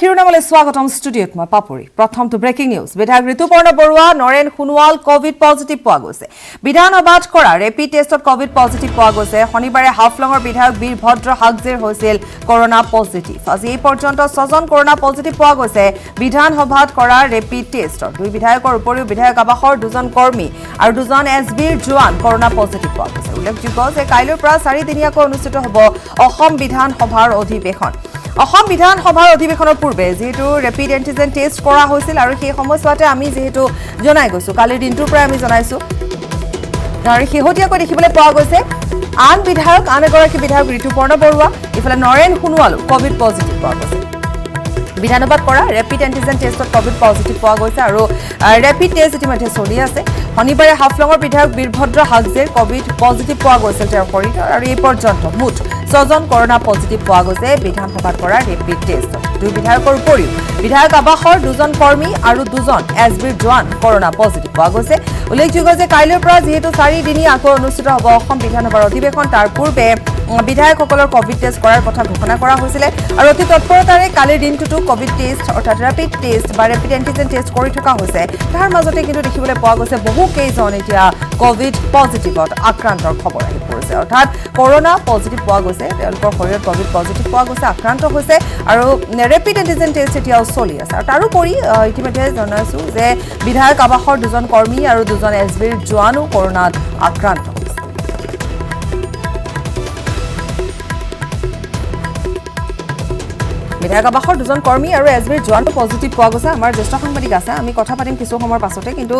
শিৰোনামলৈ স্বাগতম ষ্টুডিঅ'ত মই পাপৰি প্ৰথমটো ব্ৰেকিং নিউজ বিধায়ক ঋতুপৰ্ণ বৰুৱা নৰেন সোণোৱাল কোভিড পজিটিভ পোৱা গৈছে বিধানসভাত কৰা ৰেপিড টেষ্টত কোভিড পজিটিভ পোৱা গৈছে শনিবাৰে হাফলঙৰ বিধায়ক বীৰভদ্ৰ হাগজেৰ হৈছিল কৰোনা পজিটিভ আজি এই পৰ্যন্ত 6 জন কৰোনা পজিটিভ পোৱা গৈছে বিধানসভাত কৰা ৰেপিড টেষ্টত দুই বিধায়কৰ উপৰিও বিধায়ক আবাসৰ দুজন কৰ্মী আৰু দুজন এছবিৰ জোৱান কৰোনা পজিটিভ পোৱা গৈছে উল্লেখযোগ্য যে কাইলৈৰ পৰা 4 দিনীয়াকৈ অনুষ্ঠিত হ'ব অসম বিধানসভাৰ অধিৱেশন অসম বিধানসভাৰ অধিৱেশনৰ পূৰ্বে যেহেতু ৰেপিড এন্টিজেন টেষ্ট কৰা হৈছিল আৰু সেই সময়ছোৱাতে আমি যেহেতু জনাই গৈছো কালিৰ দিনটোৰ পৰা আমি জনাইছো আৰু শেহতীয়াকৈ দেখিবলৈ পোৱা গৈছে আন এগৰাকী বিধায়ক ঋতুপৰ্ণ বৰুৱা ইফালে নৰেন সোণোৱালো কোভিড পজিটিভ পোৱা গৈছে বিধানসভাত কৰা ৰেপিড এন্টিজেন টেষ্টত কোভিড পজিটিভ পোৱা গৈছে আৰু ৰেপিড টেষ্ট ইতিমধ্যে চলি আছে শনিবাৰে হাফলঙৰ বিধায়ক বীৰভদ্ৰ হাগজেৰ কোভিড পজিটিভ পোৱা গৈছিল তেওঁৰ শৰীৰত আৰু এই পৰ্যন্ত মুঠ 6 জন কৰোনা পজিটিভ পোৱা গৈছে বিধানসভাত কৰা ৰেপিড টেষ্টত দুই বিধায়কৰ উপৰিও বিধায়ক আবাসৰ দুজন কৰ্মী আৰু দুজন এছবিৰ জোৱান কৰোনা পজিটিভ পোৱা গৈছে উল্লেখযোগ্য যে কাইলৈৰ পৰা যেহেতু 4 দিনীয়াকৈ অনুষ্ঠিত হ'ব অসম বিধানসভাৰ অধিৱেশন তাৰ পূৰ্বে বিধায়কসকলৰ কোভিড টেষ্ট কৰাৰ কথা ঘোষণা কৰা হৈছিল আৰু অতি তৎপৰতাৰে কালিৰ দিনটোতো কোভিড টেষ্ট অৰ্থাৎ ৰেপিড টেষ্ট বা ৰেপিড এন্টিজেন টেষ্ট কৰি থকা হৈছে তাৰ মাজতে কিন্তু দেখিবলৈ পোৱা গৈছে বহু কেইজন এতিয়া কোভিড পজিটিভত আক্ৰান্তৰ খবৰ আহি পৰিছে অৰ্থাৎ কৰোনা পজিটিভ পোৱা গৈছে তেওঁলোকৰ শৰীৰত কোভিড পজিটিভ পোৱা গৈছে আক্ৰান্ত হৈছে আৰু ৰেপিড এন্টিজেন টেষ্ট এতিয়াও চলি আছে আৰু তাৰোপৰি ইতিমধ্যে জনাইছো যে বিধায়ক আবাসৰ দুজন কৰ্মী আৰু দুজন এছবিৰ জোৱানো কৰোনাত আক্ৰান্ত বিধায়ক আবাসৰ দুজন কৰ্মী আৰু এছবিৰ জোৱানটো পজিটিভ পোৱা গৈছে আমাৰ জ্যেষ্ঠ সাংবাদিক আছে আমি কথা পাতিম কিছু সময়ৰ পাছতে কিন্তু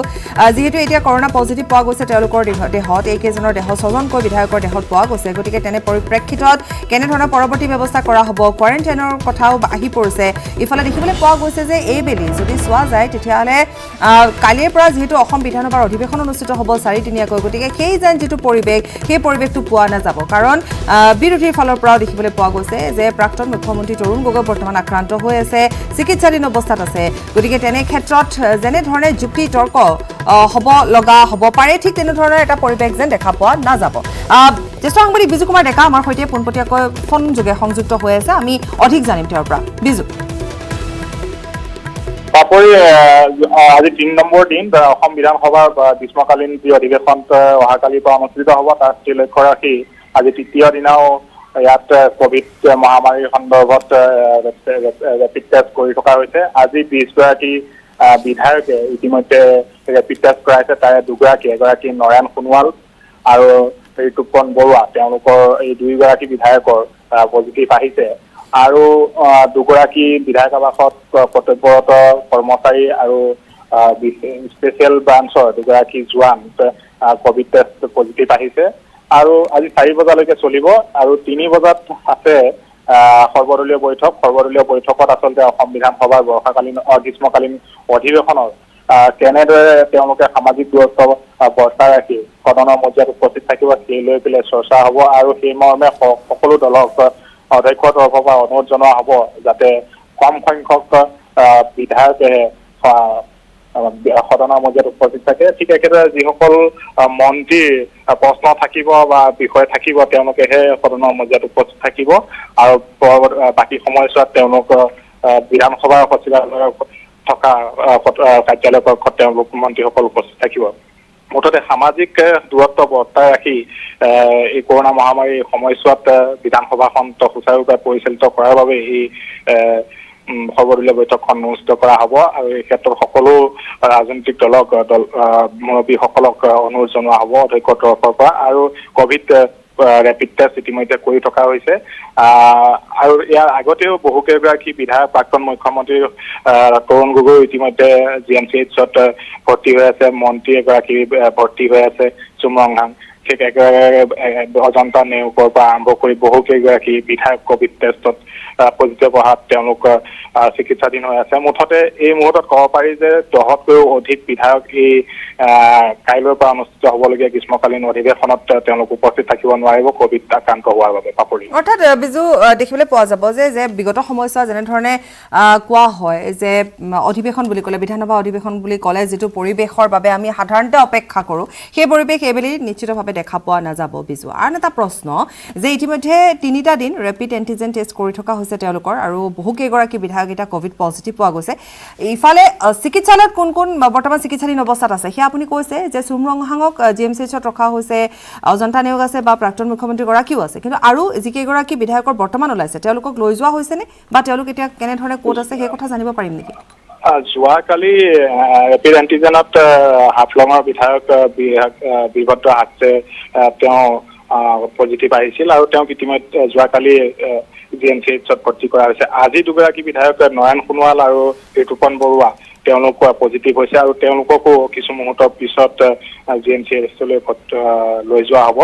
যেহেতু এতিয়া কৰোনা পজিটিভ পোৱা গৈছে তেওঁলোকৰ দেহত এইকেইজনৰ দেহত 6 জনকৈ বিধায়কৰ দেহত পোৱা গৈছে গতিকে তেনে পৰিপ্ৰেক্ষিতত কেনেধৰণৰ পৰৱৰ্তী ব্যৱস্থা কৰা হ'ব কোৱাৰেণ্টাইনৰ কথাও আহি পৰিছে ইফালে দেখিবলৈ পোৱা গৈছে যে এইবেলি যদি চোৱা যায় তেতিয়াহ'লে কালিৰ পৰা যেহেতু অসম বিধানসভাৰ অধিৱেশন অনুষ্ঠিত হ'ব 4 দিনীয়াকৈ গতিকে সেই যেন যিটো পৰিৱেশ সেই পৰিৱেশটো পোৱা নাযাব কাৰণ বিৰোধীৰ ফালৰ পৰাও দেখিবলৈ পোৱা গৈছে যে প্ৰাক্তন মুখ্যমন্ত্ৰী তৰুণ গগৈ বৰ্তমান আক্ৰান্ত হৈ আছে চিকিৎসাধীন অৱস্থাত আছে গতিকে তেনে ক্ষেত্ৰত যেনে ধৰণে যুক্তি তৰ্ক হ'ব পাৰে ঠিক তেনেধৰণৰ এটা পৰিৱেশ যেন দেখা পোৱা নাযাব জ্যেষ্ঠ সাংবাদিক বিজু কুমাৰ ডেকা আমাৰ সৈতে পোনপটীয়াকৈ ফোন যোগে সংযুক্ত হৈ আছে আমি অধিক জানিম তেওঁৰ পৰা বিজু পাপৰি আজি 3 নম্বৰ দিন অসম বিধানসভাৰ গ্ৰীষ্মকালীন যি অধিৱেশন অহাকালিৰ পৰা অনুষ্ঠিত হ'ব তাৰ লক্ষ্য ৰাখি আজি তৃতীয় দিনাও ইয়াত কোভিড মহামাৰীৰ সন্দৰ্ভত ৰেপিড টেষ্ট কৰি থকা হৈছে আজি 20 গৰাকী বিধায়কে ইতিমধ্যে ৰেপিড টেষ্ট কৰাইছে তাৰে দুগৰাকী এগৰাকী নৰেন সোণোৱাল আৰু ঋতুপৰ্ণ বৰুৱা তেওঁলোকৰ এই দুইগৰাকী বিধায়কৰ পজিটিভ আহিছে আৰু দুগৰাকী বিধায়ক আৱাসত কৰ্তব্যৰত কৰ্মচাৰী আৰু স্পেচিয়েল ব্ৰাঞ্চৰ দুগৰাকী জোৱান কোভিড টেষ্ট পজিটিভ আহিছে আৰু আজি 4 বজালৈকে চলিব আৰু 3 বজাত আছে সৰ্বদলীয় বৈঠকত আচলতে অসম বিধানসভাৰ গ্ৰীষ্মকালীন অধিৱেশনৰ কেনেদৰে তেওঁলোকে সামাজিক দূৰত্ব বৰ্তাই ৰাখি সদনৰ মজিয়াত উপস্থিত থাকিব সেই লৈ পেলাই চৰ্চা হ'ব আৰু সেই মৰ্মে সকলো দলক অধ্যক্ষৰ তৰফৰ পৰা অনুৰোধ জনোৱা হ'ব যাতে কম সংখ্যক বিধায়কেহে সদনৰ মজিয়াত উপস্থিত থাকে ঠিক একেদৰে যিসকল মন্ত্ৰীৰ প্ৰশ্ন থাকিব বা বিষয় থাকিব তেওঁলোকেহে সদনৰ মজিয়াত উপস্থিত থাকিব আৰু বাকী সময়ছোৱাত তেওঁলোক বিধানসভাৰ সচিবালয়ত থকা কাৰ্যালয় কক্ষত তেওঁলোক মন্ত্ৰীসকল উপস্থিত থাকিব মুঠতে সামাজিক দূৰত্ব বৰ্তাই ৰাখি এই কৰোনা মহামাৰীৰ সময়ছোৱাত বিধানসভাখন সুচাৰুৰূপে পৰিচালিত কৰাৰ বাবে এই সৰ্বদলীয় বৈঠকখন অনুষ্ঠিত কৰা হ'ব আৰু এই ক্ষেত্ৰত সকলো ৰাজনৈতিক দলক মুৰব্বীসকলক অনুৰোধ জনোৱা হ'ব অধ্যক্ষৰ তৰফৰ পৰা আৰু কোভিড ৰেপিড টেষ্ট ইতিমধ্যে কৰি থকা হৈছে আৰু ইয়াৰ আগতেও বহুকেইগৰাকী বিধায়ক প্ৰাক্তন মুখ্যমন্ত্ৰী তৰুণ গগৈ ইতিমধ্যে GMCHত ভৰ্তি হৈ আছে মন্ত্ৰী এগৰাকী ভৰ্তি হৈ আছে চুমৰংহাং ঠিক একেবাৰে অজন্তা নেওগৰ পৰা আৰম্ভ কৰি বহুকেইগৰাকী বিধায়ক কোভিড টেষ্টত পজিটিভ অহাত তেওঁলোক চিকিৎসাধীন হৈ আছে মুঠতে এই মুহূৰ্তত ক'ব পাৰি যে 10তকৈও অধিক বিধায়ক এই কাইলৈৰ পৰা অনুষ্ঠিত হ'বলগীয়া গ্ৰীষ্মকালীন অধিৱেশনত তেওঁলোক উপস্থিত থাকিব নোৱাৰিব কোভিড আক্ৰান্ত হোৱাৰ বাবে পাপৰি অৰ্থাৎ বিজু দেখিবলৈ পোৱা যাব যে বিগত সময়ছোৱা যেনেধৰণে কোৱা হয় যে অধিৱেশন বুলি ক'লে বিধানসভা অধিৱেশন বুলি ক'লে যিটো পৰিৱেশৰ বাবে আমি সাধাৰণতে অপেক্ষা কৰোঁ সেই পৰিৱেশ এইবেলি নিশ্চিতভাৱে নিশ্চিতভাৱে দেখা পোৱা নাযাব বিজু আন এটা প্ৰশ্ন যে ইতিমধ্যে 3টা দিন ৰেপিড এন্টিজেন টেষ্ট কৰি থকা হৈছে তেওঁলোকৰ আৰু বহু কেইগৰাকী বিধায়ক এটা কোভিড পজিটিভ পোৱা গৈছে ইফালে চিকিৎসালয়ত কোন কোন বৰ্তমান চিকিৎসাধীন অৱস্থাত আছে সেয়া আপুনি কৈছে যে সুমৰংহাঙক জিএমচিএইচত ৰখা হৈছে অজন্তা নেওগ আছে বা প্ৰাক্তন মুখ্যমন্ত্ৰী গৰাকীও আছে কিন্তু আৰু যিকেইগৰাকী বিধায়কৰ বৰ্তমান ওলাইছে তেওঁলোকক লৈ যোৱা হৈছেনে বা তেওঁলোক এতিয়া কেনেধৰণে ক'ত আছে সেই কথা জানিব পাৰিম নেকি যোৱাকালি ৰেপিড এন্টিজেনত হাফলঙৰ বিধায়ক বীৰভদ্ৰ হাছে তেওঁ পজিটিভ আহিছিল আৰু তেওঁক ইতিমধ্যে যোৱাকালি জিএমচিএইচত ভৰ্তি কৰা হৈছে আজি দুগৰাকী বিধায়ক নয়ন সোণোৱাল আৰু ঋতুপন বৰুৱা তেওঁলোক পজিটিভ হৈছে আৰু তেওঁলোককো কিছু মুহূৰ্তৰ পিছত জিএমচিএইচলৈ লৈ যোৱা হ'ব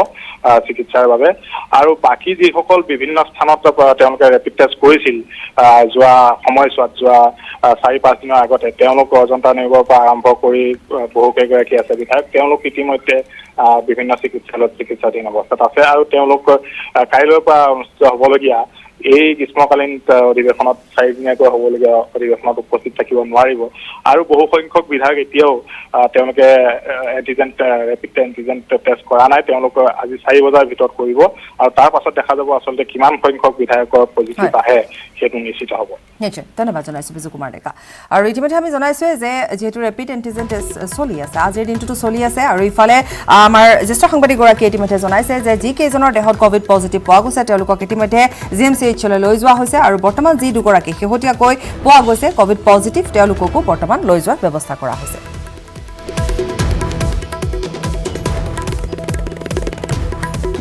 চিকিৎসাৰ বাবে আৰু বাকী যিসকল বিভিন্ন স্থানত তেওঁলোকে ৰেপিড টেষ্ট কৰিছিল যোৱা সময়ছোৱাত যোৱা 4-5 দিনৰ আগতে তেওঁলোক অজন্তা নেওগৰ পৰা আৰম্ভ কৰি বহু কেইগৰাকী আছে বিধায়ক তেওঁলোক ইতিমধ্যে বিভিন্ন চিকিৎসালয়ত চিকিৎসাধীন অৱস্থাত আছে আৰু তেওঁলোক কাইলৈৰ পৰা অনুষ্ঠিত হ'বলগীয়া এই গ্ৰীষ্মকালীন অধিৱেশনত 4 দিনীয়াকৈ হ'বলগীয়া অধিৱেশনত উপস্থিত থাকিব নোৱাৰিব আৰু বহু সংখ্যক বিধায়ক এতিয়াও তেওঁলোকে ৰেপিড এন্টিজেন টেষ্ট কৰা নাই তেওঁলোক আজি 4 বজাৰ ভিতৰত কৰিব আৰু তাৰ পাছত দেখা যাব আচলতে কিমান সংখ্যক বিধায়কৰ পজিটিভ আহে সেইটো নিশ্চিত হ'ব নিশ্চয় ধন্যবাদ জনাইছোঁ বিজু কুমাৰ ডেকা আৰু ইতিমধ্যে আমি জনাইছোঁ যে যেহেতু ৰেপিড এন্টিজেন টেষ্ট চলি আছে আজিৰ দিনটোতো চলি আছে আৰু ইফালে আমাৰ জ্যেষ্ঠ সাংবাদিকগৰাকীয়ে ইতিমধ্যে জনাইছে যে যিকেইজনৰ দেহত কোভিড পজিটিভ পোৱা গৈছে তেওঁলোকক ইতিমধ্যে জিএমচিএইচলৈ লৈ যোৱা হৈছে আৰু বৰ্তমান যি দুগৰাকী শেহতীয়াকৈ পোৱা গৈছে কোভিড পজিটিভ তেওঁলোককো বৰ্তমান লৈ যোৱাৰ ব্যৱস্থা কৰা হৈছে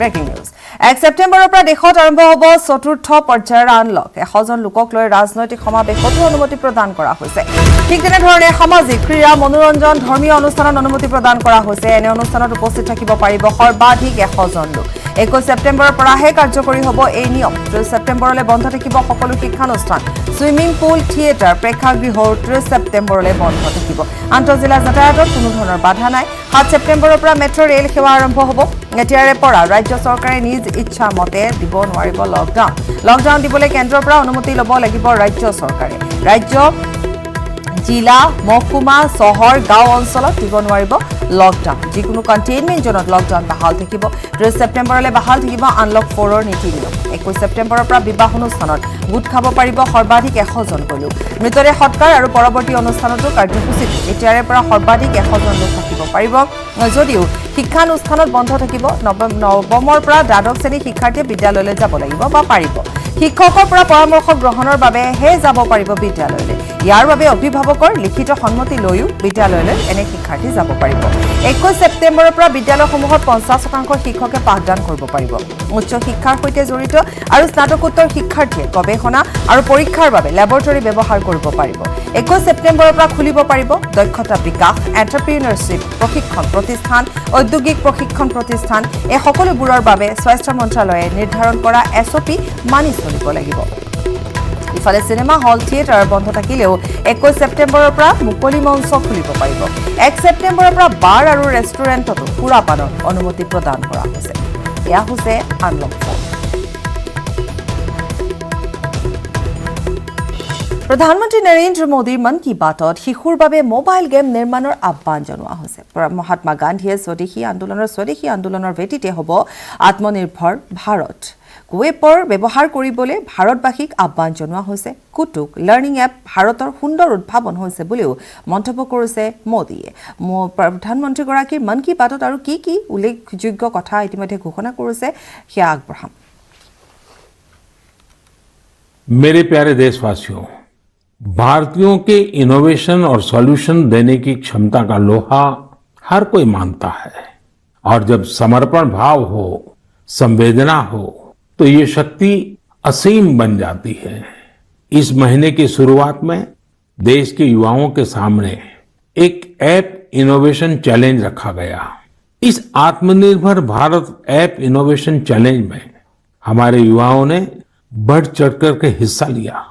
ব্ৰেকিং নিউজ 1 ছেপ্টেম্বৰৰ পৰা দেশত আৰম্ভ হ'ব চতুৰ্থ পৰ্যায়ৰ আনলক 100জন লোকক লৈ ৰাজনৈতিক সমাৱেশতো অনুমতি প্ৰদান কৰা হৈছে ঠিক তেনেধৰণে সামাজিক ক্ৰীড়া মনোৰঞ্জন ধৰ্মীয় অনুষ্ঠানত অনুমতি প্ৰদান কৰা হৈছে এনে অনুষ্ঠানত উপস্থিত থাকিব পাৰিব সৰ্বাধিক 100জন লোক 21 ছেপ্টেম্বৰৰ পৰাহে কাৰ্যকৰী হ'ব এই নিয়ম 30 ছেপ্টেম্বৰলৈ বন্ধ থাকিব সকলো শিক্ষানুষ্ঠান সুইমিং পুল থিয়েটাৰ প্ৰেক্ষাগৃহ 30 ছেপ্টেম্বৰলৈ বন্ধ থাকিব আন্তঃজিলা যাতায়াতত কোনো ধৰণৰ বাধা নাই 7 ছেপ্টেম্বৰৰ পৰা মেট্ৰ' ৰেল সেৱা আৰম্ভ হ'ব এতিয়াৰে পৰা ৰাজ্য চৰকাৰে নিজ ইচ্ছা মতে দিব নোৱাৰিব লকডাউন দিবলৈ কেন্দ্ৰৰ পৰা অনুমতি ল'ব লাগিব ৰাজ্য চৰকাৰে ৰাজ্য জিলা মহকুমা চহৰ গাঁও অঞ্চলত দিব নোৱাৰিব লকডাউন যিকোনো কণ্টেইনমেণ্ট জোনত লকডাউন বাহাল থাকিব 30 ছেপ্টেম্বৰলৈ বাহাল থাকিব আনলক 4ৰ নীতি নিয়ম 21 ছেপ্টেম্বৰৰ পৰা বিবাহ অনুষ্ঠানত গোট খাব পাৰিব সৰ্বাধিক 100জনকৈ লোক মৃতদেহ সৎকাৰ আৰু পৰৱৰ্তী অনুষ্ঠানতো কাৰ্যসূচীত এতিয়াৰে পৰা সৰ্বাধিক 100জন লোক থাকিব পাৰিব যদিও শিক্ষানুষ্ঠানত বন্ধ থাকিব নৱমৰ পৰা দ্বাদশ শ্ৰেণীৰ শিক্ষাৰ্থীয়ে বিদ্যালয়লৈ যাব লাগিব বা পাৰিব শিক্ষকৰ পৰা পৰামৰ্শ গ্ৰহণৰ বাবেহে যাব পাৰিব বিদ্যালয়লৈ ইয়াৰ বাবে অভিভাৱকৰ লিখিত সন্মতি লৈও বিদ্যালয়লৈ এনে শিক্ষাৰ্থী যাব পাৰিব 21 ছেপ্টেম্বৰৰ পৰা বিদ্যালয়সমূহত 50% শিক্ষকে পাঠদান কৰিব পাৰিব উচ্চ শিক্ষাৰ সৈতে জড়িত আৰু স্নাতকোত্তৰ শিক্ষাৰ্থীয়ে গৱেষণা আৰু পৰীক্ষাৰ বাবে লেবৰেটৰী ব্যৱহাৰ কৰিব পাৰিব 21 ছেপ্টেম্বৰৰ পৰা খুলিব পাৰিব দক্ষতা বিকাশ এণ্টাৰপ্ৰিনাৰশ্বিপ প্ৰশিক্ষণ প্ৰতিষ্ঠান ঔদ্যোগিক প্ৰশিক্ষণ প্ৰতিষ্ঠান এই সকলোবোৰৰ বাবে স্বাস্থ্য মন্ত্ৰালয়ে নিৰ্ধাৰণ কৰা SOP মানি চলিব লাগিব ইফালে চিনেমা হল থিয়েটাৰ বন্ধ থাকিলেও 21 ছেপ্টেম্বৰৰ পৰা মুকলি মঞ্চ খুলিব পাৰিব 1 ছেপ্টেম্বৰৰ পৰা বাৰ আৰু ৰেষ্টুৰেণ্টতো সুৰাপানৰ অনুমতি প্ৰদান কৰা হৈছে এয়া হৈছে আনলক 4 প্ৰধানমন্ত্ৰী নৰেন্দ্ৰ মোদীৰ মন কী বাতত শিশুৰ বাবে মোবাইল গেম নিৰ্মাণৰ আহ্বান জনোৱা হৈছে মহাত্মা গান্ধীয়ে স্বদেশী আন্দোলনৰ ভেটিতে হ'ব আত্মনিৰ্ভৰ ভাৰত ৱেবৰ ব্যৱহাৰ কৰিবলৈ ভাৰতবাসীক আহ্বান জনোৱা হৈছে কুটুক লাৰ্ণিং এপ ভাৰতৰ সুন্দৰ উদ্ভাৱন হৈছে বুলিও মন্তব্য কৰিছে মোদীয়ে প্ৰধানমন্ত্ৰীগৰাকীৰ মন কী বাতত আৰু কি উল্লেখযোগ্য কথা ইতিমধ্যে ঘোষণা কৰিছে সেয়া আগবঢ়াম मेरे प्यारे देशवासियों भारतीयों के इनोवेशन और सॉल्यूशन देने की क्षमता का लोहा हर कोई मानता है और जब समर्पण भाव हो संवेदना हो तो ये शक्ति असीम बन जाती है इस महीने की शुरुआत में देश के युवाओं के सामने एक ऐप इनोवेशन चैलेंज रखा गया इस आत्मनिर्भर भारत ऐप इनोवेशन चैलेंज में हमारे युवाओं ने बढ़ चढ़कर के हिस्सा लिया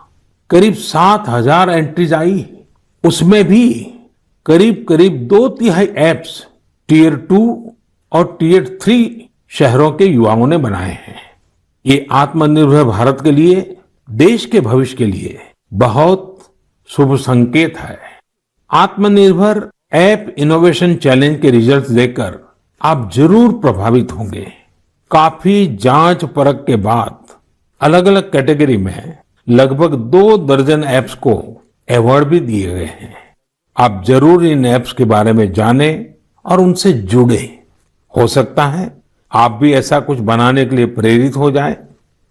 करीब 7,000 एंट्रीज आई उसमें भी करीब 2/3 एप्स टियर 2 और टियर 3 शहरों के युवाओं ने बनाए हैं ये आत्मनिर्भर भारत के लिए देश के भविष्य के लिए बहुत शुभ संकेत है आत्मनिर्भर ऐप इनोवेशन चैलेंज के रिजल्ट देखकर आप जरूर प्रभावित होंगे। काफी जांच परख के बाद अलग अलग कैटेगरी में लगभग 2 दर्जन ऐप्स को अवार्ड भी दिए गए हैं। आप जरूर इन ऐप्स के बारे में जानें और उनसे जुड़े। हो सकता है आप भी ऐसा कुछ बनाने के लिए प्रेरित हो जाए।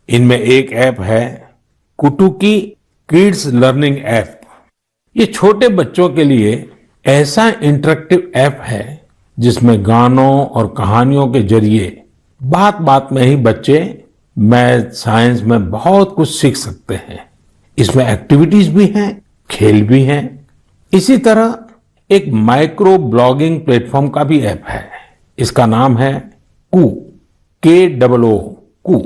इनमें एक ऐप है कुटुकी किड्स लर्निंग ऐप। ये छोटे बच्चों के लिए ऐसा इंटरेक्टिव ऐप है जिसमें गानों और कहानियों के जरिए बात बात में ही बच्चे मैथ साइंस में बहुत कुछ सीख सकते हैं। इसमें एक्टिविटीज भी हैं, खेल भी हैं। इसी तरह एक माइक्रो ब्लॉगिंग प्लेटफॉर्म का भी ऐप है। इसका नाम है KOO कू।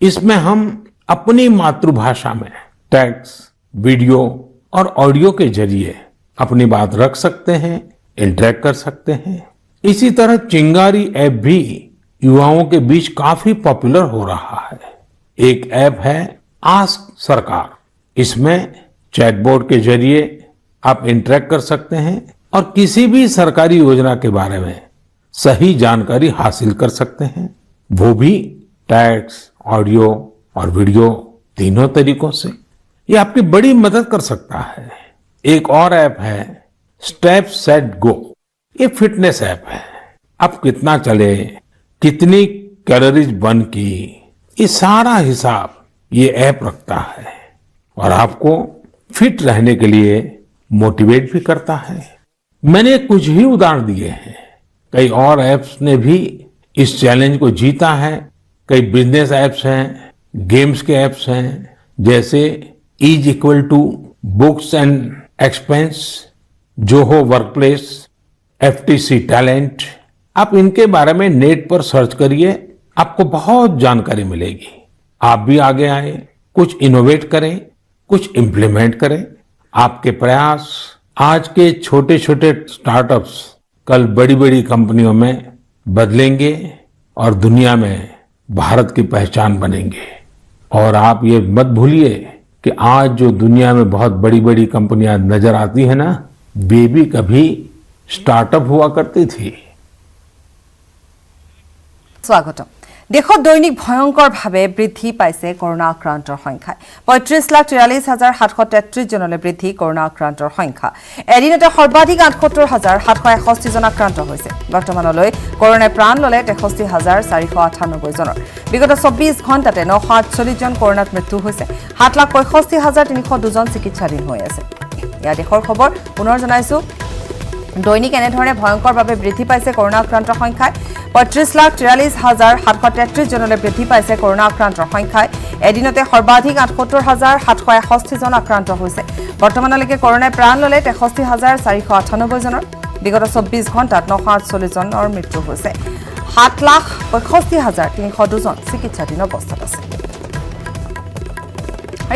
इसमें हम अपनी मातृभाषा में टेक्स्ट, वीडियो और ऑडियो के जरिए अपनी बात रख सकते हैं, इंटरेक्ट कर सकते हैं। इसी तरह चिंगारी ऐप भी युवाओं के बीच काफी पॉपुलर हो रहा है। एक ऐप है आस्क सरकार। इसमें चैटबॉट के जरिए आप इंटरेक्ट कर सकते हैं और किसी भी सरकारी योजना के बारे में सही जानकारी हासिल कर सकते हैं, वो भी टेक्स्ट, ऑडियो और वीडियो तीनों तरीकों से। ये आपकी बड़ी मदद कर सकता है। एक और ऐप है स्टेप सेट गो। ये फिटनेस ऐप है। आप कितना चले, कितनी कैलोरीज बर्न की, ये सारा हिसाब ये ऐप रखता है और आपको फिट रहने के लिए मोटिवेट भी करता है। मैंने कुछ ही उदाहरण दिए हैं। कई और ऐप्स ने भी इस चैलेंज को जीता है। कई बिजनेस ऐप्स हैं, गेम्स के ऐप्स हैं, जैसे is equal to books and expense, Zoho workplace, FTC talent. आप इनके बारे में नेट पर सर्च करिए, आपको बहुत जानकारी मिलेगी। आप भी आगे आए, कुछ इनोवेट करें, कुछ इंप्लीमेंट करें। आपके प्रयास आज के छोटे छोटे स्टार्टअप्स कल बड़ी बड़ी कंपनियों में बदलेंगे और दुनिया में भारत की पहचान बनेंगे। और आप ये मत भूलिए कि आज जो दुनिया में बहुत बड़ी बड़ी कंपनियां नजर आती है ना, वे भी कभी स्टार्टअप हुआ करती थी। स्वागतम। देशत दैनिक भयंकरभाৱে বৃদ্ধি পাইছে কৰোনা আক্ৰান্তৰ সংখ্যা। 35,43,733 জনলৈ বৃদ্ধি কৰোনা আক্ৰান্তৰ সংখ্যা। এদিনতে সৰ্বাধিক 78,761 জন আক্ৰান্ত হৈছে। বৰ্তমানলৈ কৰোনাই প্ৰাণ ললে 63,498 জনৰ। বিগত 24 ঘণ্টাতে 948 জন কৰোনাত মৃত্যু হৈছে। 7,65,302 জন চিকিৎসাধীন হৈ আছে। ইয়াৰ দেশৰ খবৰ পুনৰ জনাইছো। দৈনিক এনেধৰণে ভয়ংকৰভাৱে বৃদ্ধি পাইছে কৰোনা আক্ৰান্তৰ সংখ্যাই। 35,43,733 জনলৈ বৃদ্ধি পাইছে কৰোনা আক্ৰান্তৰ সংখ্যাই। এদিনতে সৰ্বাধিক 78,761 জন আক্ৰান্ত হৈছে। বৰ্তমানলৈকে কৰোনাই প্ৰাণ ললে 63,498 জনৰ। বিগত 24 ঘণ্টাত 948 জনৰ মৃত্যু হৈছে। 7,65,302 জন চিকিৎসাধীন অৱস্থাত আছে।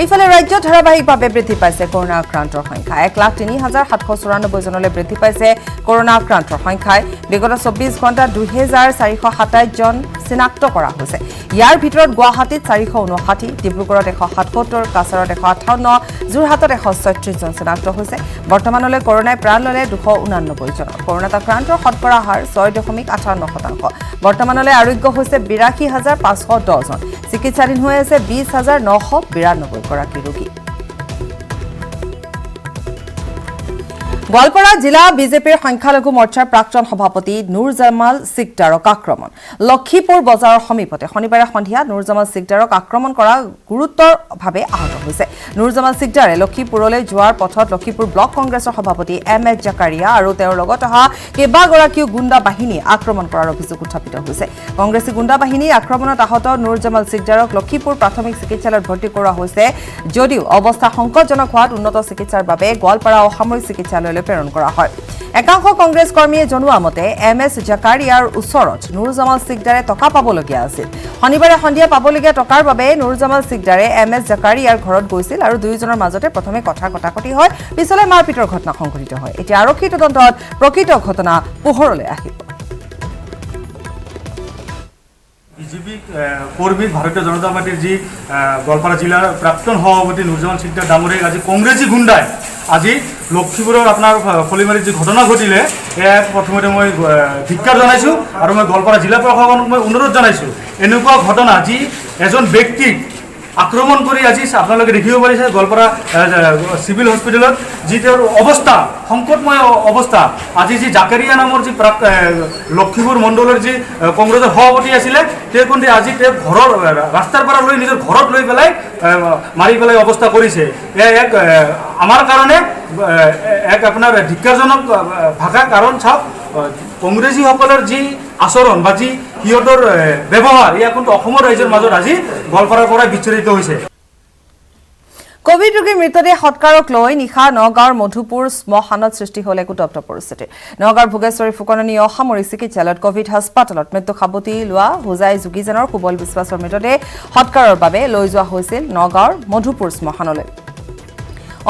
ইফালে ৰাজ্যত ধাৰাবাহিকভাৱে বৃদ্ধি পাইছে কৰোনা আক্ৰান্তৰ সংখ্যা। 1,03,794 জনলৈ বৃদ্ধি পাইছে কৰোনা আক্ৰান্তৰ সংখ্যাই। বিগত 24 ঘণ্টাত 2,427 জন চিনাক্ত কৰা হৈছে। ইয়াৰ ভিতৰত গুৱাহাটীত 459, ডিব্ৰুগড়ত 177, কাছাৰত 158, যোৰহাটত 136 জন চিনাক্ত হৈছে। বৰ্তমানলৈ কৰোনাই প্ৰাণ ললে 289 জনৰ। কৰোনাত আক্ৰান্তৰ শতকৰা হাৰ 6.58%। বৰ্তমানলৈ আৰোগ্য হৈছে 82,510 জন। চিকিৎসাধীন হৈ আছে 20,992 গৰাকী ৰোগী। গোৱালপাৰা জিলা বিজেপিৰ সংখ্যালঘু মৰ্চাৰ প্ৰাক্তন সভাপতি নুৰ জামাল সিকদাৰক আক্ৰমণ। লক্ষীপুৰ বজাৰৰ সমীপতে শনিবাৰে সন্ধিয়া নুৰ জামাল সিকদাৰক আক্ৰমণ কৰা গুৰুতৰভাৱে আহত হৈছে। নুৰ জামাল সিকদাৰে লক্ষীপুৰলৈ যোৱাৰ পথত লক্ষীপুৰ ব্লক কংগ্ৰেছৰ সভাপতি MS জাকাৰিয়া আৰু তেওঁৰ লগত অহা কেইবাগৰাকীও গুণ্ডা বাহিনীয়ে আক্ৰমণ কৰাৰ অভিযোগ উত্থাপিত হৈছে। কংগ্ৰেছী গুণ্ডা বাহিনীৰ আক্ৰমণত আহত নুৰ জামাল সিকদাৰক লক্ষীপুৰ প্ৰাথমিক চিকিৎসালয়ত ভৰ্তি কৰোৱা হৈছে, যদিও অৱস্থা সংকটজনক হোৱাত উন্নত চিকিৎসাৰ বাবে গোৱালপাৰা অসামৰিক চিকিৎসালয়লৈ প্ৰেৰণ কৰা হয়। একাংশ কংগ্ৰেছ কৰ্মীয়ে জনোৱা মতে MS জাকাৰিয়াৰ ওচৰত নুৰ জামাল সিকদাৰে টকা পাবলগীয়া আছিল। শনিবাৰে সন্ধিয়া পাবলগীয়া টকাৰ বাবে নুৰ জামাল সিকদাৰে MS জাকাৰিয়াৰ ঘৰত গৈছিল আৰু দুয়োজনৰ মাজতে প্ৰথমে কথা কটাকটি হয়, পিছলৈ মাৰপিটৰ ঘটনা সংঘটিত হয়। এতিয়া আৰক্ষীৰ তদন্তত প্ৰকৃত ঘটনা পোহৰলৈ আহিব। বিজেপি কৰ্মী ভাৰতীয় জনতা পাৰ্টিৰ যে গোৱালপাৰা জিলাৰ প্ৰাক্তন সভাপতি নুৰজামান সিকদাৰ ডাঙৰীক আজি কংগ্ৰেসী গুণ্ডাই আজি লক্ষীপুৰৰ আপোনাৰ ফলিমাৰীত যি ঘটনা ঘটিলে ইয়াক প্ৰথমতে মই ধিক্কাৰ জনাইছোঁ আৰু মই গোৱালপাৰা জিলা প্ৰশাসনক মই অনুৰোধ জনাইছোঁ এনেকুৱা ঘটনা যি এজন ব্যক্তিক আক্ৰমণ কৰি আজি আপোনালোকে দেখিব পাৰিছে গোৱালপাৰা চিভিল হস্পিটেলত যি তেওঁৰ অৱস্থা সংকটময় অৱস্থা আজি যি জাকেৰিয়া নামৰ যি লক্ষীপুৰ মণ্ডলৰ যি কংগ্ৰেছৰ সভাপতি আছিলে তেওঁ কিন্তু আজি তেওঁ ঘৰৰ ৰাস্তাৰ পৰা লৈ নিজৰ ঘৰত লৈ পেলাই মাৰি পেলাই অৱস্থা কৰিছে এয়া এক আমাৰ কাৰণে এক আপোনাৰ ধিক্কাৰজনক ভাষা কাৰণ চাওক কংগ্ৰেছীসকলৰ যি আচৰণ বা যি সিহঁতৰ ব্যৱহাৰ এয়া কিন্তু অসমৰ ৰাইজৰ মাজত আজি গোৱালপাৰাৰ পৰা বিচৰিত হৈছে কোভিড ৰোগীৰ মৃতদেহ সৎকাৰক লৈ নিশা নগাঁৱৰ মধুপুৰ শ্মশানত সৃষ্টি হ'ল এক উত্তপ্ত পৰিস্থিতি নগাঁৱৰ ভোগেশ্বৰী ফুকননী অসামৰিক চিকিৎসালয়ত কোভিড হাস্পাতালত মৃত্যু সাৱটি লোৱা হোজাই যোগীজনৰ সুবল বিশ্বাসৰ মৃতদেহ সৎকাৰৰ বাবে লৈ যোৱা হৈছিল নগাঁৱৰ মধুপুৰ শ্মশানলৈ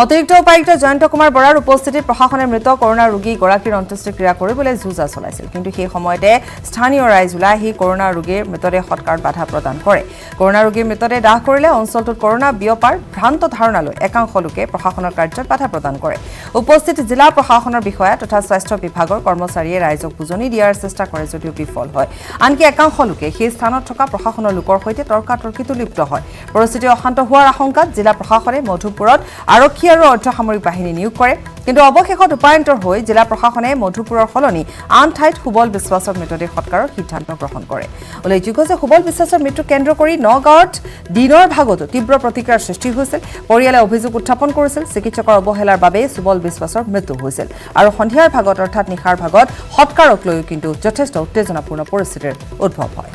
অতিৰিক্ত উপায়ুক্ত জয়ন্ত কুমাৰ বৰাৰ উপস্থিতিত প্ৰশাসনে মৃত কৰোনা ৰোগী গৰাকীৰ অন্ত্যেষ্টিক্ৰিয়া কৰিবলৈ যুঁজা চলাইছিল কিন্তু সেই সময়তে স্থানীয় ৰাইজ ওলাই আহি কৰোনা ৰোগীৰ মৃতদেহ সৎকাৰত বাধা প্ৰদান কৰে কৰোনা ৰোগীৰ মৃতদেহ দাহ কৰিলে অঞ্চলটোত কৰোনা বিয়পাৰ ভ্ৰান্ত ধাৰণা লৈ একাংশ লোকে প্ৰশাসনৰ কাৰ্যত বাধা প্ৰদান কৰে উপস্থিত জিলা প্ৰশাসনৰ বিষয়া তথা স্বাস্থ্য বিভাগৰ কৰ্মচাৰীয়ে ৰাইজক বুজনি দিয়াৰ চেষ্টা কৰে যদিও বিফল হয় আনকি একাংশ লোকে সেই স্থানত থকা প্ৰশাসনৰ লোকৰ সৈতে তৰ্কাতৰ্কিতো লিপ্ত হয় পৰিস্থিতি অশান্ত হোৱাৰ আশংকাত জিলা প্ৰশাসনে মধুপুৰত আৰক্ষী আৰু অৰ্ধসামৰিক বাহিনী নিয়োগ কৰে কিন্তু অৱশেষত উপায়ন্তৰ হৈ জিলা প্ৰশাসনে মধুপুৰৰ সলনি আন ঠাইত সুবল বিশ্বাসৰ মৃতদেহ সৎকাৰৰ সিদ্ধান্ত গ্ৰহণ কৰে উল্লেখযোগ্য যে সুবল বিশ্বাসৰ মৃত্যু কেন্দ্ৰ কৰি নগাঁৱত দিনৰ ভাগতো তীব্ৰ প্ৰতিক্ৰিয়াৰ সৃষ্টি হৈছিল পৰিয়ালে অভিযোগ উত্থাপন কৰিছিল চিকিৎসকৰ অৱহেলাৰ বাবে সুবল বিশ্বাসৰ মৃত্যু হৈছিল আৰু সন্ধিয়াৰ ভাগত অৰ্থাৎ নিশাৰ ভাগত সৎকাৰক লৈও কিন্তু যথেষ্ট উত্তেজনাপূৰ্ণ পৰিস্থিতিৰ উদ্ভৱ হয়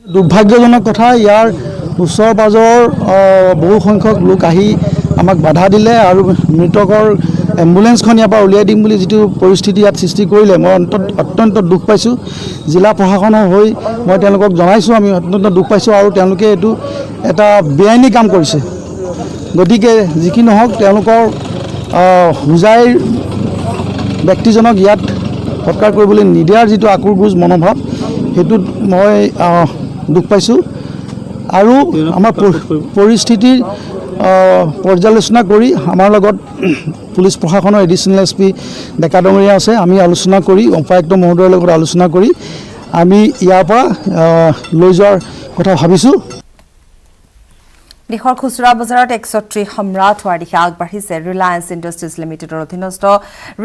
দুৰ্ভাগ্যজনক কথা ইয়াৰ ওচৰ পাজৰ বহু সংখ্যক লোক আহি আমাক বাধা দিলে আৰু মৃতকৰ এম্বুলেন্সখন ইয়াৰ পৰা উলিয়াই দিম বুলি যিটো পৰিস্থিতি ইয়াত সৃষ্টি কৰিলে মই অত্যন্ত দুখ পাইছোঁ জিলা প্ৰশাসনৰ হৈ মই তেওঁলোকক জনাইছোঁ আমি অত্যন্ত দুখ পাইছোঁ আৰু তেওঁলোকে এইটো এটা বেআইনী কাম কৰিছে গতিকে যি কি নহওক তেওঁলোকৰ হোজাইৰ ব্যক্তিজনক ইয়াত সৎকাৰ কৰিবলৈ নিদিয়াৰ যিটো আকুৰগোজ মনোভাৱ সেইটোত মই দুখ পাইছোঁ আৰু আমাৰ পৰিস্থিতিৰ পৰ্যালোচনা কৰি আমাৰ লগত পুলিচ প্ৰশাসনৰ এডিশ্যনেল SP ডেকা ডাঙৰীয়া আছে আমি আলোচনা কৰি উপায়ুক্ত মহোদয়ৰ লগত আলোচনা কৰি আমি ইয়াৰ পৰা লৈ যোৱাৰ কথা ভাবিছোঁ দেশৰ খুচুৰা বজাৰত 130 সম্ৰাট হোৱাৰ দিশে আগবাঢ়িছে ৰিলায়েন্স ইণ্ডাষ্ট্ৰিজ লিমিটেডৰ অধীনস্থ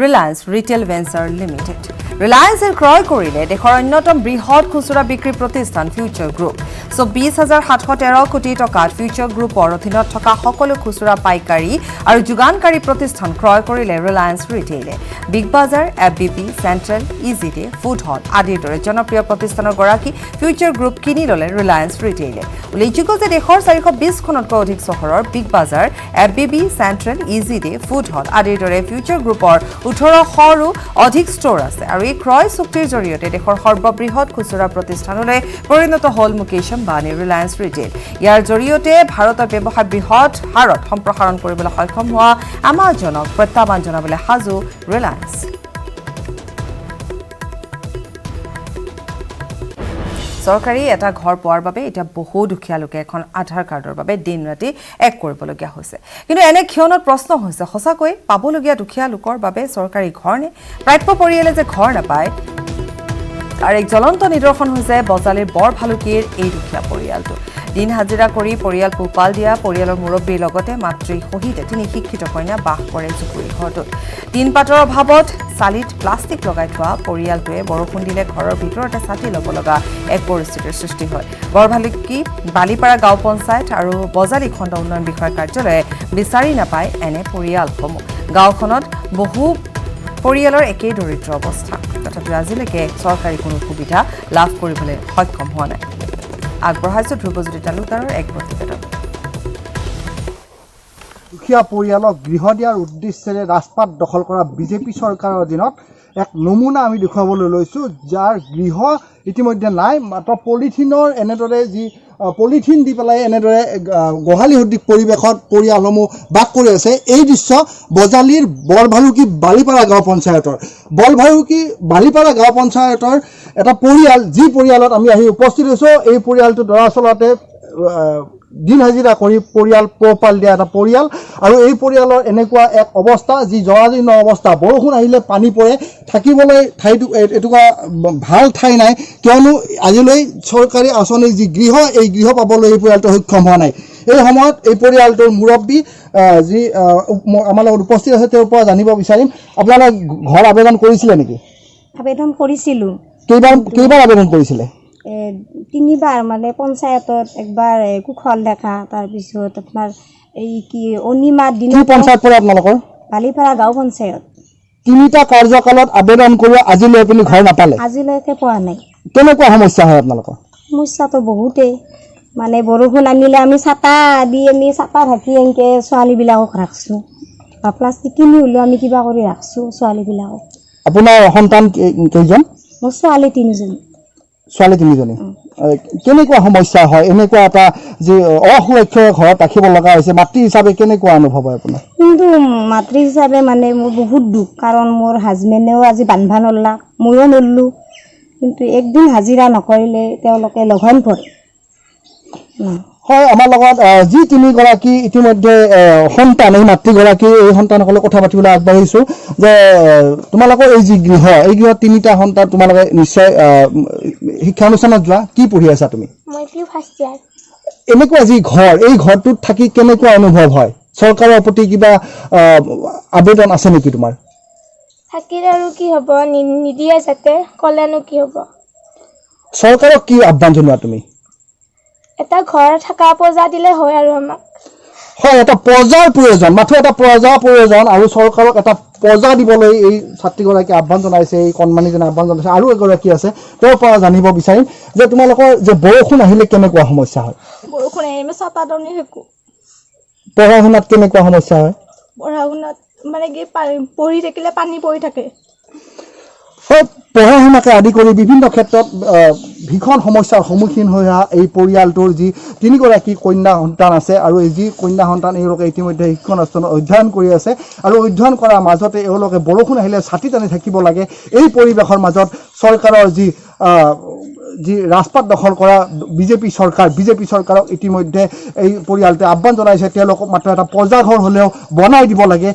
ৰিলায়েন্স ৰিটেইল ভেঞ্চাৰ লিমিটেড ৰিলায়েন্সে ক্ৰয় কৰিলে দেশৰ অন্যতম বৃহৎ খুচুৰা বিক্ৰী প্ৰতিষ্ঠান ফিউচাৰ গ্ৰুপ 20,713 কোটি টকাত ফিউচাৰ গ্ৰুপৰ অধীনত থকা সকলো খুচুৰা পাইকাৰী আৰু যোগানকাৰী প্ৰতিষ্ঠান ক্ৰয় কৰিলে ৰিলায়েন্স ৰিটেইলে বিগ বাজাৰ FBP চেণ্ট্ৰেল ইজিডে ফুড হল আদিৰ দৰে জনপ্ৰিয় প্ৰতিষ্ঠানৰ গৰাকী ফিউচাৰ গ্ৰুপ কিনি ল'লে ৰিলায়েন্স ৰিটেইলে উল্লেখযোগ্য যে দেশৰ 420খনতকৈ অধিক চহৰৰ বিগ বাজাৰ FBP চেণ্ট্ৰেল ইজিডে ফুড হল আদিৰ দৰে ফিউচাৰ গ্ৰুপৰ 1800ৰো অধিক ষ্ট'ৰ আছে আৰু এই ক্ৰয় চুক্তিৰ জৰিয়তে দেশৰ সৰ্ববৃহৎ খুচুৰা প্ৰতিষ্ঠানলৈ পৰিণত হ'ল মুকেশ আম্বানী ৰিলায়েন্স ৰিটেইল ইয়াৰ জৰিয়তে ভাৰতৰ ব্যৱসায় বৃহৎ হাৰত সম্প্ৰসাৰণ কৰিবলৈ সক্ষম হোৱা আমাজনক প্ৰত্যাহ্বান জনাবলৈ সাজু ৰিলায়েন্স চৰকাৰী এটা ঘৰ পোৱাৰ বাবে এতিয়া বহু দুখীয়া লোকে এখন আধাৰ কাৰ্ডৰ বাবে দিন ৰাতি এক কৰিবলগীয়া হৈছে কিন্তু এনে ক্ষণত প্ৰশ্ন হৈছে সঁচাকৈ পাবলগীয়া দুখীয়া লোকৰ বাবে চৰকাৰী ঘৰ নে প্ৰাপ্য পৰিয়ালে যে ঘৰ নাপায় আৰু এক জ্বলন্ত নিদৰ্শন হৈছে বজালিৰ বৰ ভালুকিৰ এই দুখীয়া পৰিয়ালটো দিন হাজিৰা কৰি পৰিয়াল পোহপাল দিয়া পৰিয়ালৰ মুৰব্বীৰ লগতে মাতৃ সহিত তিনি শিক্ষিত কন্যা বাস কৰে জুপুৰি ঘৰটোত তিন পাতৰ অভাৱত চালিত প্লাষ্টিক লগাই থোৱা পৰিয়ালটোৱে বৰষুণ দিলে ঘৰৰ ভিতৰতে ছাতি ল'ব লগা এক পৰিস্থিতিৰ সৃষ্টি হয় বৰ ভালুকি বালিপাৰা গাঁও পঞ্চায়ত আৰু বজালি খণ্ড উন্নয়ন বিষয়াৰ কাৰ্যালয়ে বিচাৰি নাপায় এনে পৰিয়ালসমূহ গাঁওখনত বহু পৰিয়ালৰ একেই দৰিদ্ৰ অৱস্থা তথাপিও আজিলৈকে চৰকাৰী কোনো সুবিধা লাভ কৰিবলৈ সক্ষম হোৱা নাই আগবঢ়াইছো ধ্ৰুৱজ্যোতি তালুকদাৰৰ এক প্ৰতিবেদন দুখীয়া পৰিয়ালক গৃহ দিয়াৰ উদ্দেশ্যেৰে ৰাজপাট দখল কৰা বিজেপি চৰকাৰৰ দিনত এক নমুনা আমি দেখুৱাবলৈ লৈছোঁ যাৰ গৃহ ইতিমধ্যে নাই মাত্ৰ পলিথিনৰ এনেদৰে যি পলিথিন দি পেলাই এনেদৰে গোহালি সদৃশ পৰিৱেশত পৰিয়ালসমূহ বাস কৰি আছে এই দৃশ্য বজালিৰ বৰভালুকি বালিপাৰা গাঁও পঞ্চায়তৰ বালিপাৰা গাঁও পঞ্চায়তৰ এটা পৰিয়াল যি পৰিয়ালত আমি আহি উপস্থিত হৈছোঁ এই পৰিয়ালটো দৰাচলতে দিন হাজিৰা কৰি পৰিয়াল পোহপাল দিয়া এটা পৰিয়াল আৰু এই পৰিয়ালৰ এনেকুৱা এক অৱস্থা যি জৰাজীৰ্ণ অৱস্থা বৰষুণ আহিলে পানী পৰে থাকিবলৈ ঠাইটো এটুকুৰা ভাল ঠাই নাই কিয়নো আজিলৈ চৰকাৰী আঁচনি যি গৃহ এই গৃহ পাবলৈ এই পৰিয়ালটো সক্ষম হোৱা নাই এই সময়ত এই পৰিয়ালটোৰ মুৰব্বী যি আমাৰ লগত উপস্থিত আছে তেওঁৰ পৰা জানিব বিচাৰিম আপোনালোকে ঘৰ আবেদন কৰিছিলে নেকি আবেদন কৰিছিলোঁ কেইবাৰ আবেদন কৰিছিলে তিনিবাৰ মানে পঞ্চায়তত একবাৰ কুশল দেখা তাৰপিছত আপোনাৰ এই কি অনিমাত দিন পঞ্চায়ত পৰে আপোনালোকৰ বালিপাৰা গাঁও পঞ্চায়ত তিনিটা কাৰ্যকালত আবেদন কৰি আজিলৈ আপুনি ঘৰ নাপালে আজিলৈকে পোৱা নাই কেনেকুৱা সমস্যা হয় আপোনালোকৰ সমস্যাটো বহুতেই মানে বৰষুণ আনিলে আমি ছাতা ঢাকি এনেকৈ ছোৱালীবিলাকক ৰাখছোঁ বা প্লাষ্টিক কিনি হ'লেও আমি কিবা কৰি ৰাখছোঁ ছোৱালীবিলাকক আপোনাৰ সন্তান কেইজন মোৰ ছোৱালী তিনিজনী কেনেকুৱা সমস্যা হয় এনেকুৱা এটা যি অসুৰক্ষিত ঘৰত ৰাখিব লগা হৈছে মাতৃ হিচাপে কেনেকুৱা অনুভৱ হয় আপোনাৰ কিন্তু মাতৃ হিচাপে মানে মোৰ বহুত দুখ কাৰণ মোৰ হাজবেণ্ডেও আজি বান্ধা নললা ময়ো নললোঁ কিন্তু একদিন হাজিৰা নকৰিলে তেওঁলোকে লঘন পৰে হয় আমাৰ লগত যি তিনিগৰাকী ইতিমধ্যে সন্তান এই মাতৃগৰাকী এই সন্তানসকলক কথা পাতিবলৈ আগবাঢ়িছোঁ যে তোমালোকৰ এই যি গৃহ এই গৃহত তিনিটা সন্তান তোমালোকে নিশ্চয় শিক্ষানুষ্ঠানত যোৱা কি পঢ়ি আছা তুমি এনেকুৱা যি ঘৰ এই ঘৰটোত থাকি কেনেকুৱা অনুভৱ হয় চৰকাৰৰ প্ৰতি কিবা আবেদন আছে নেকি তোমাৰ থাকিলে আৰু কি হ'ব নিদিয়ে যাতে ক'লেনো কি হ'ব চৰকাৰক কি আহ্বান জনোৱা তুমি এটা ঘৰ থকা পজা দিলে হয় আৰু আমাক হয় এটা পজাৰ প্ৰয়োজন মাথো এটা পজাৰ প্ৰয়োজন আৰু চৰকাৰক এটা পজা দিবলৈ এই ছাত্ৰীগৰাকী আহ্বান জনাইছে এই কণমানিজনে আহ্বান জনাইছে আৰু এগৰাকী আছে তেওঁৰ পৰা জানিব বিচাৰিম যে তোমালোকৰ যে বৰষুণ আহিলে কেনেকুৱা সমস্যা হয় বৰষুণ আহিলে আমি ছাতা দনি শিকোঁ পঢ়া শুনাত কেনেকুৱা সমস্যা হয় পঢ়া শুনাত মানে কি পঢ়ি থাকিলে পানী পৰি থাকে পঢ়া শুনাকে আদি কৰি বিভিন্ন ক্ষেত্ৰত ভীষণ সমস্যাৰ সন্মুখীন হৈ অহা এই পৰিয়ালটোৰ যি তিনিগৰাকী কন্যা সন্তান আছে আৰু এই যি কন্যা সন্তান এওঁলোকে ইতিমধ্যে শিক্ষানুষ্ঠানত অধ্যয়ন কৰি আছে আৰু অধ্যয়ন কৰাৰ মাজতে এওঁলোকে বৰষুণ আহিলে ছাতি টানি থাকিব লাগে এই পৰিৱেশৰ মাজত চৰকাৰৰ যি ৰাজপাট দখল কৰা বিজেপি চৰকাৰক ইতিমধ্যে এই পৰিয়ালটোৱে আহ্বান জনাইছে তেওঁলোকক মাত্ৰ এটা পজা ঘৰ হ'লেও বনাই দিব লাগে